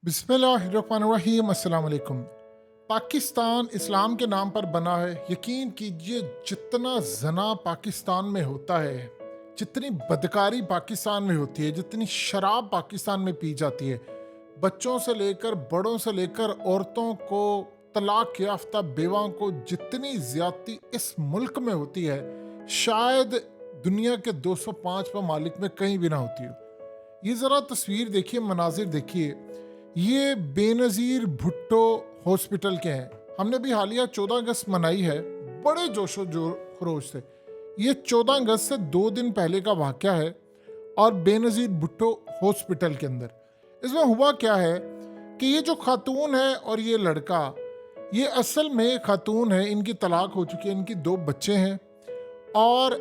बिस्मिल्लाहिर्रहमानिर्रहीम। अस्सलाम वालेकुम। पाकिस्तान इस्लाम के नाम पर बना है। यकीन कीजिए जितना जना पाकिस्तान में होता है, जितनी बदकारी पाकिस्तान में होती है, जितनी शराब पाकिस्तान में पी जाती है, बच्चों से लेकर बड़ों से लेकर औरतों को, तलाक याफ्ता बेवाओं को जितनी ज्यादती इस मुल्क में होती है, शायद दुनिया के 205 ममालिक में कहीं भी ना होती हो। ये ज़रा तस्वीर देखिए, मनाजिर देखिए। ये बेनज़ीर भुट्टो हॉस्पिटल के हैं। हमने भी हालिया 14 अगस्त मनाई है, बड़े जोशो जो खरोश से। ये 14 अगस्त से 2 दिन पहले का वाक़या है और बेनज़ीर भुट्टो हॉस्पिटल के अंदर। इसमें हुआ क्या है कि ये जो खातून है और ये लड़का, ये असल में खातून है, इनकी तलाक हो चुकी है, इनकी 2 बच्चे हैं और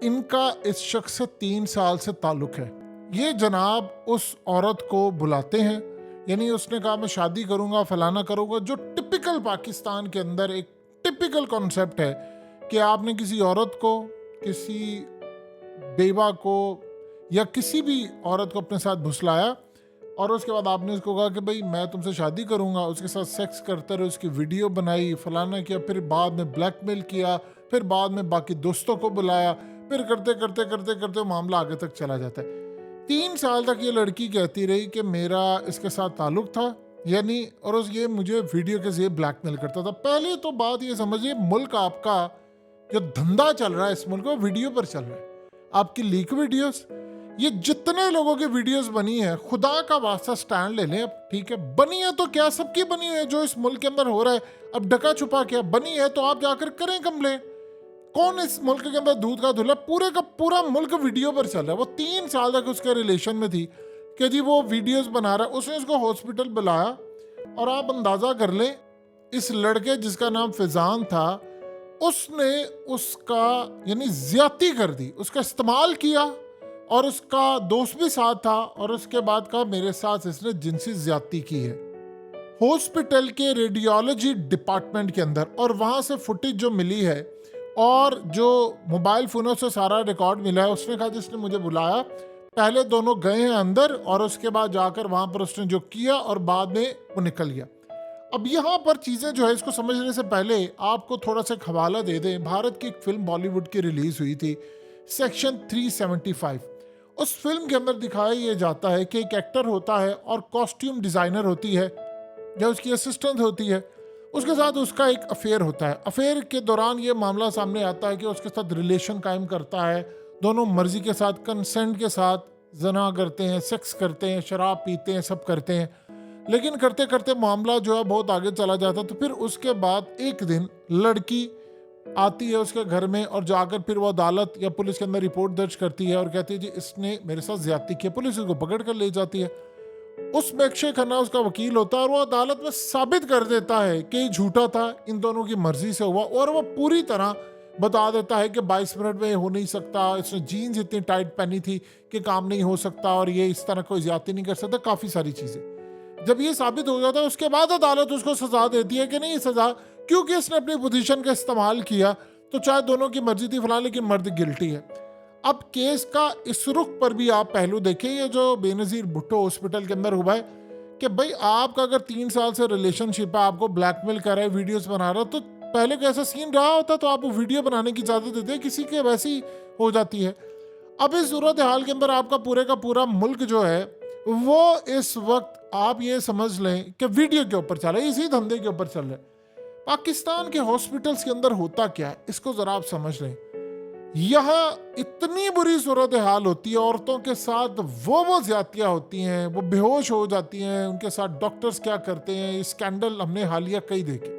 इनका इस शख्स से 3 साल से ताल्लुक़ है। ये जनाब उस औरत को बुलाते हैं, यानी उसने कहा मैं शादी करूंगा, फलाना करूंगा, जो टिपिकल पाकिस्तान के अंदर एक टिपिकल कॉन्सेप्ट है कि आपने किसी औरत को, किसी बेवा को या किसी भी औरत को अपने साथ भुसलाया और उसके बाद आपने उसको कहा कि भाई मैं तुमसे शादी करूंगा, उसके साथ सेक्स करते रहे, उसकी वीडियो बनाई, फलाना किया, फिर बाद में ब्लैकमेल किया, फिर बाद में बाकी दोस्तों को बुलाया, फिर करते करते करते करते मामला आगे तक चला जाता है। 3 साल तक ये लड़की कहती रही कि मेरा इसके साथ ताल्लुक था, यानी और ये मुझे वीडियो के जरिए ब्लैकमेल करता था। पहले तो बात ये समझिए, मुल्क आपका जो धंधा चल रहा है इस मुल्क में वीडियो पर चल रहा है। आपकी लीक वीडियोस, ये जितने लोगों की वीडियोस बनी है, खुदा का वास्ता स्टैंड ले लें। अब ठीक है, बनी है तो क्या, सबकी बनी हुई है। जो इस मुल्क के अंदर हो रहा है, अब ढका छुपा क्या बनी है तो आप जाकर करें कंप्लेन। कौन इस मुल्क के अंदर दूध का धुला, पूरे का पूरा मुल्क वीडियो पर चल रहा है। वो 3 साल तक उसके रिलेशन में थी कि जी वो वीडियोस बना रहा है। उसने उसको हॉस्पिटल बुलाया और आप अंदाजा कर लें, इस लड़के जिसका नाम फैजान था, उसने उसका यानी ज्यादती कर दी, उसका इस्तेमाल किया और उसका दोस्त भी साथ था और उसके बाद कहा मेरे साथ इसने जिनसी ज्यादती की है हॉस्पिटल के रेडियोलॉजी डिपार्टमेंट के अंदर। और वहां से फुटेज जो मिली है और जो मोबाइल फ़ोनों से सारा रिकॉर्ड मिला है, उसने कहा जिसने मुझे बुलाया, पहले दोनों गए हैं अंदर और उसके बाद जाकर वहाँ पर उसने जो किया और बाद में वो निकल गया। अब यहाँ पर चीज़ें जो है, इसको समझने से पहले आपको थोड़ा सा एक हवाला दे दें। भारत की एक फिल्म बॉलीवुड की रिलीज़ हुई थी, सेक्शन 375। उस फिल्म के अंदर दिखाया ये जाता है कि एक एक्टर होता है और कॉस्ट्यूम डिज़ाइनर होती है या उसकी असिस्टेंट होती है, उसके साथ उसका एक अफेयर होता है। अफेयर के दौरान ये मामला सामने आता है कि उसके साथ रिलेशन कायम करता है, दोनों मर्जी के साथ, कंसेंट के साथ जना करते हैं, सेक्स करते हैं, शराब पीते हैं, सब करते हैं। लेकिन करते करते मामला जो है बहुत आगे चला जाता है। तो फिर उसके बाद एक दिन लड़की आती है उसके घर में और जाकर फिर वो अदालत या पुलिस के अंदर रिपोर्ट दर्ज करती है और कहती है जी इसने मेरे साथ ज्यादती की। पुलिस उसको पकड़ कर ले जाती है। उस अक्षय खन्ना उसका वकील होता है और वो अदालत में साबित कर देता है कि ये झूठा था, इन दोनों की मर्जी से हुआ। और वो पूरी तरह बता देता है कि 22 मिनट में हो नहीं सकता, इसने जीन्स इतनी टाइट पहनी थी कि काम नहीं हो सकता और ये इस तरह कोई ज्यादती नहीं कर सकता, काफ़ी सारी चीज़ें। जब ये साबित हो जाता है उसके बाद अदालत उसको सजा देती है कि नहीं सजा, क्योंकि इसने अपनी पोजीशन का इस्तेमाल किया, तो चाहे दोनों की मर्जी थी फलां, लेकिन मर्द गिल्टी है। अब केस का इस रुख पर भी आप पहलू देखें, ये जो बेनज़ीर भुट्टो हॉस्पिटल के अंदर हुआ है कि भाई आपका अगर 3 साल से रिलेशनशिप है, आपको ब्लैकमेल कर रहा है, वीडियोस बना रहा है, तो पहले कैसा सीन रहा होता तो आप वो वीडियो बनाने की इजाज़त देते हैं, किसी के वैसी हो जाती है। अब इस सूरत हाल के अंदर आपका पूरे का पूरा मुल्क जो है वो इस वक्त आप ये समझ लें कि वीडियो के ऊपर चल रहा है, इसी धंधे के ऊपर चल रहा है। पाकिस्तान के हॉस्पिटल्स के अंदर होता क्या है, इसको जरा आप समझ लें। यहाँ इतनी बुरी सूरत हाल होती है, औरतों के साथ वो ज्यादतियाँ होती हैं, वो बेहोश हो जाती हैं, उनके साथ डॉक्टर्स क्या करते हैं, ये स्कैंडल हमने हालिया कई देखे।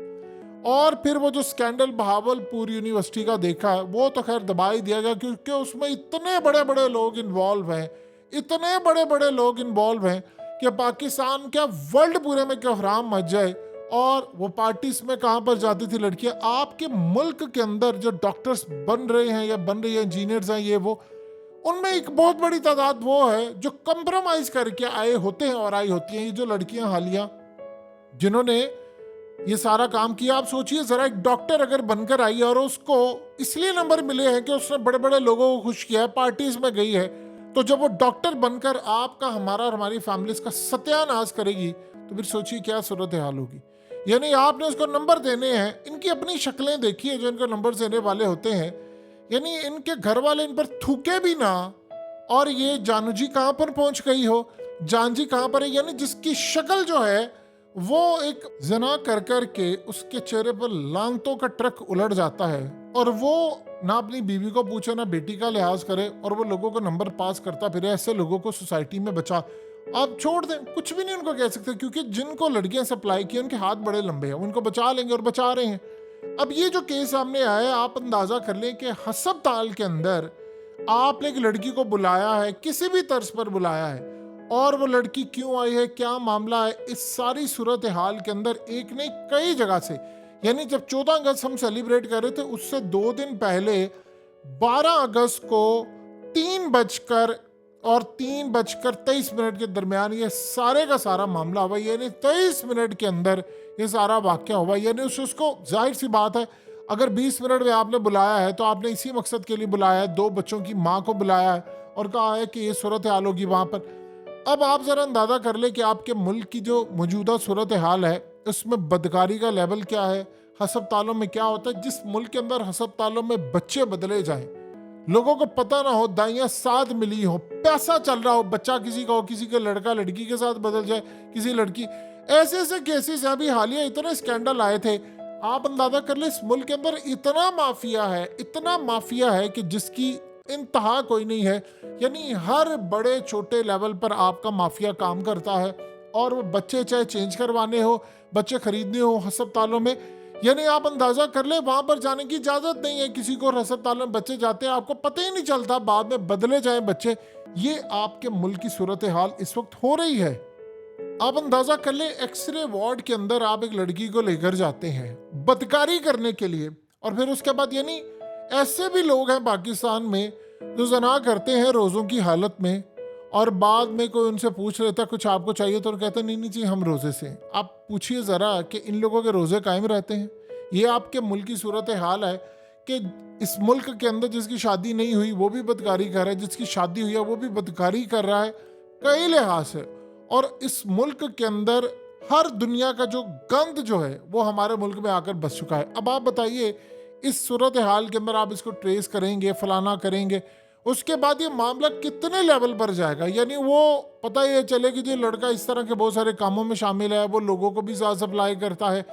और फिर वो जो स्कैंडल बहावलपुर यूनिवर्सिटी का देखा, वो तो खैर दबा ही दिया गया क्योंकि उसमें इतने बड़े बड़े लोग इन्वॉल्व हैं, इतने बड़े बड़े लोग इन्वॉल्व हैं कि पाकिस्तान क्या वर्ल्ड पूरे में कोहराम मच जाए। और वो पार्टीज में कहाँ पर जाती थी लड़कियां, आपके मुल्क के अंदर जो डॉक्टर्स बन रहे हैं या बन रही है, इंजीनियर्स हैं, ये वो, उनमें एक बहुत बड़ी तादाद वो है जो कंप्रोमाइज करके आए होते हैं और आई होती हैं। ये जो लड़कियां हालिया जिन्होंने ये सारा काम किया, आप सोचिए जरा, एक डॉक्टर अगर बनकर आई और उसको इसलिए नंबर मिले हैं कि उसने बड़े बड़े लोगों को खुश किया है, पार्टीज में गई है, तो जब वो डॉक्टर बनकर आपका, हमारा और हमारी फैमिली का सत्यानाश करेगी, तो फिर सोचिए क्या सूरत हाल होगी। यानी आपने उसको नंबर देने हैं, इनकी अपनी शक्लें देखिए जो इनको नंबर देने वाले होते हैं, यानी इनके घर वाले इन पर थूके भी ना, और ये जानू जी कहाँ पर पहुंच गई हो, जान जी कहाँ पर है, यानी जिसकी शक्ल जो है वो एक जना कर कर के उसके चेहरे पर लानतों का ट्रक उलट जाता है, और वो ना अपनी बीवी को पूछे ना बेटी का लिहाज करे, और वो लोगों को नंबर पास करता फिर। ऐसे लोगों को सोसाइटी में बचा, आप छोड़ दें, कुछ भी नहीं उनको कह सकते, क्योंकि जिनको लड़कियां सप्लाई की उनके हाथ बड़े लंबे हैं, उनको बचा लेंगे और बचा रहे हैं। अब ये जो केस सामने आया है, आप अंदाजा कर लें कि हस्पताल के अंदर आपने एक लड़की को बुलाया है, किसी भी तर्ज पर बुलाया है, और वो लड़की क्यों आई है, क्या मामला है, इस सारी सूरत हाल के अंदर एक नहीं कई जगह से, यानी जब 14 अगस्त हम सेलिब्रेट कर रहे थे उससे 2 दिन पहले 12 अगस्त को 3:23 के दरमियान ये सारे का सारा मामला हुआ, यानी 23 मिनट के अंदर ये सारा वाक्य हुआ। यानी उसको जाहिर सी बात है, अगर 20 मिनट में आपने बुलाया है तो आपने इसी मकसद के लिए बुलाया है, 2 बच्चों की माँ को बुलाया है और कहा है कि ये सूरत हाल होगी वहाँ पर। अब आप ज़रा अंदाज़ा कर ले कि आपके मुल्क की जो मौजूदा सूरत हाल है उसमें बदकारी का लेवल क्या है, हस्पतालों में क्या होता है। जिस मुल्क के अंदर हस्पतालों में बच्चे बदले जाएं, लोगों को पता ना हो, दाइयां साथ मिली हो, पैसा चल रहा हो, बच्चा किसी का हो, किसी का लड़का लड़की के साथ बदल जाए, किसी लड़की, ऐसे ऐसे केसेस अभी हालिया इतने स्कैंडल आए थे। आप अंदाजा कर ले इस मुल्क के अंदर इतना माफिया है कि जिसकी इंतहा कोई नहीं है। यानी हर बड़े छोटे लेवल पर आपका माफिया काम करता है, और वो बच्चे चाहे चेंज करवाने हो, बच्चे खरीदने हो हस्पतालों में, यानी आप अंदाजा कर ले वहां पर जाने की इजाजत नहीं है किसी को। अस्पताल में बच्चे जाते हैं, आपको पता ही नहीं चलता, बाद में बदले जाए बच्चे। ये आपके मुल्क की सूरत हाल इस वक्त हो रही है। आप अंदाजा कर ले एक्सरे वार्ड के अंदर आप एक लड़की को लेकर जाते हैं बदकारी करने के लिए, और फिर उसके बाद यानी ऐसे भी लोग हैं पाकिस्तान में जो जना करते हैं रोज़ों की हालत में, और बाद में कोई उनसे पूछ लेता कुछ आपको चाहिए तो कहते नहीं नहीं जी हम रोज़े से हैं। आप पूछिए ज़रा कि इन लोगों के रोज़े कायम रहते हैं। ये आपके मुल्क की सूरत हाल है कि इस मुल्क के अंदर जिसकी शादी नहीं हुई वो भी बदकारी कर रहा है, जिसकी शादी हुई है वो भी बदकारी कर रहा है कई लिहाज से। और इस मुल्क के अंदर हर दुनिया का जो गंद जो है वो हमारे मुल्क में आकर बस चुका है। अब आप बताइए इस सूरत हाल के अंदर आप इसको ट्रेस करेंगे, फलाना करेंगे, उसके बाद ये मामला कितने लेवल पर जाएगा। यानी वो पता ही चले कि जो लड़का इस तरह के बहुत सारे कामों में शामिल है, वो लोगों को भी साथ सप्लाई करता है।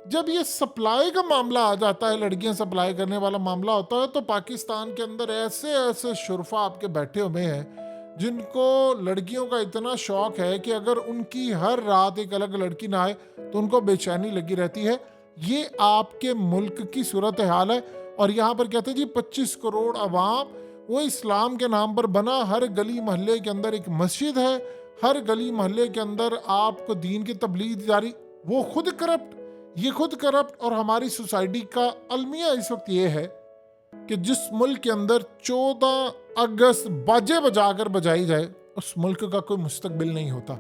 जब ये सप्लाई का मामला आ जाता है, लड़कियां सप्लाई करने वाला मामला होता है, तो पाकिस्तान के अंदर ऐसे ऐसे शुरफा आपके बैठे हुए हैं जिनको लड़कियों का इतना शौक है कि अगर उनकी हर रात एक अलग लड़की ना आए तो उनको बेचैनी लगी रहती है। ये आपके मुल्क की सूरत हाल है। और यहाँ पर कहते हैं जी 25 करोड़ अवाम, वो इस्लाम के नाम पर बना, हर गली मोहल्ले के अंदर एक मस्जिद है, हर गली मोहल्ले के अंदर आपको दीन की तबलीग जारी, वो खुद करप्ट, ये खुद करप्ट। और हमारी सोसाइटी का अलमिया इस वक्त ये है कि जिस मुल्क के अंदर 14 अगस्त बाजे बजाकर बजाई जाए उस मुल्क का कोई मुस्तकबिल नहीं होता।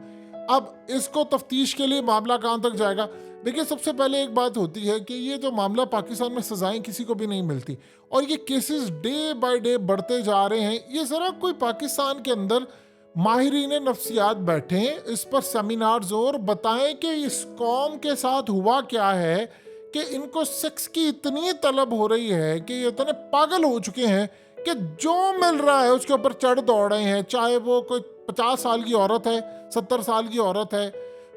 अब इसको तफ्तीश के लिए मामला कहाँ तक जाएगा। देखिए सबसे पहले एक बात होती है कि ये जो मामला पाकिस्तान में सजाएं किसी को भी नहीं मिलती, और ये केसेस डे बाय डे बढ़ते जा रहे हैं। ये ज़रा कोई पाकिस्तान के अंदर माहिरीन नफ्सियात बैठें, इस पर सेमिनार्स और बताएं कि इस कौम के साथ हुआ क्या है कि इनको सेक्स की इतनी तलब हो रही है कि ये इतने पागल हो चुके हैं कि जो मिल रहा है उसके ऊपर चढ़ दौड़ रहे हैं। चाहे वो कोई 50 साल की औरत है, 70 साल की औरत है,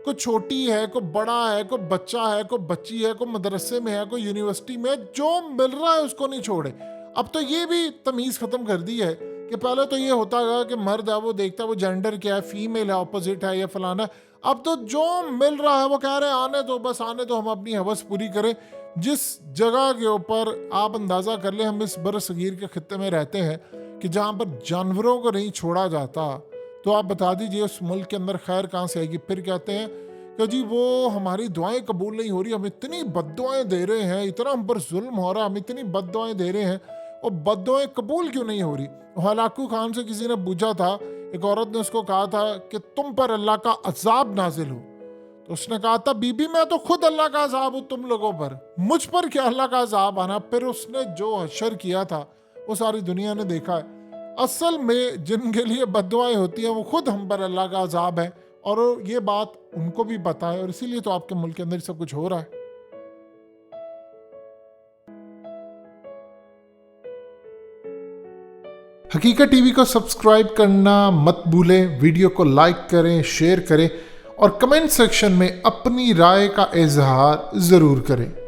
कोई छोटी है, कोई बड़ा है, कोई बच्चा है, कोई बच्ची है, कोई मदरसे में है, कोई यूनिवर्सिटी में है, जो मिल रहा है उसको नहीं छोड़े। अब तो ये भी तमीज़ ख़त्म कर दी है कि पहले तो ये होता है कि मर्द है वो देखता है वो जेंडर क्या है, फीमेल है, ऑपोजिट है या फलाना। अब तो जो मिल रहा है वो कह रहे हैं आने दो, बस आने दो, हम अपनी हवस पूरी करें। जिस जगह के ऊपर आप अंदाज़ा कर ले हम इस बरसगीर के खित्ते में रहते हैं कि जहाँ पर जानवरों को नहीं छोड़ा जाता, तो आप बता दीजिए उस मुल्क के अंदर खैर कहाँ से आएगी। फिर कहते हैं कि जी वो हमारी दुआएं कबूल नहीं हो रही, हम इतनी बद्दुआएं दे रहे हैं, इतना हम पर जुल्म हो रहा है, हम इतनी बद्दुआएं दे रहे हैं, और बद्दुआएं कबूल क्यों नहीं हो रही। हलाकू खान से किसी ने पूछा था, एक औरत ने उसको कहा था कि तुम पर अल्लाह का अजाब नाजिल हो, तो उसने कहा था बीबी मैं तो खुद अल्लाह का अजाब हूँ तुम लोगों पर, मुझ पर क्या अल्लाह का अजाब आना। फिर उसने जो हशर किया था वो सारी दुनिया ने देखा है। असल में जिनके लिए बद्दुआएं होती है वो खुद हम पर अल्लाह का अजाब है, और ये बात उनको भी पता है, और इसीलिए तो आपके मुल्क के अंदर सब कुछ हो रहा है। हकीकत टीवी को सब्सक्राइब करना मत भूलें, वीडियो को लाइक करें, शेयर करें और कमेंट सेक्शन में अपनी राय का इजहार ज़रूर करें।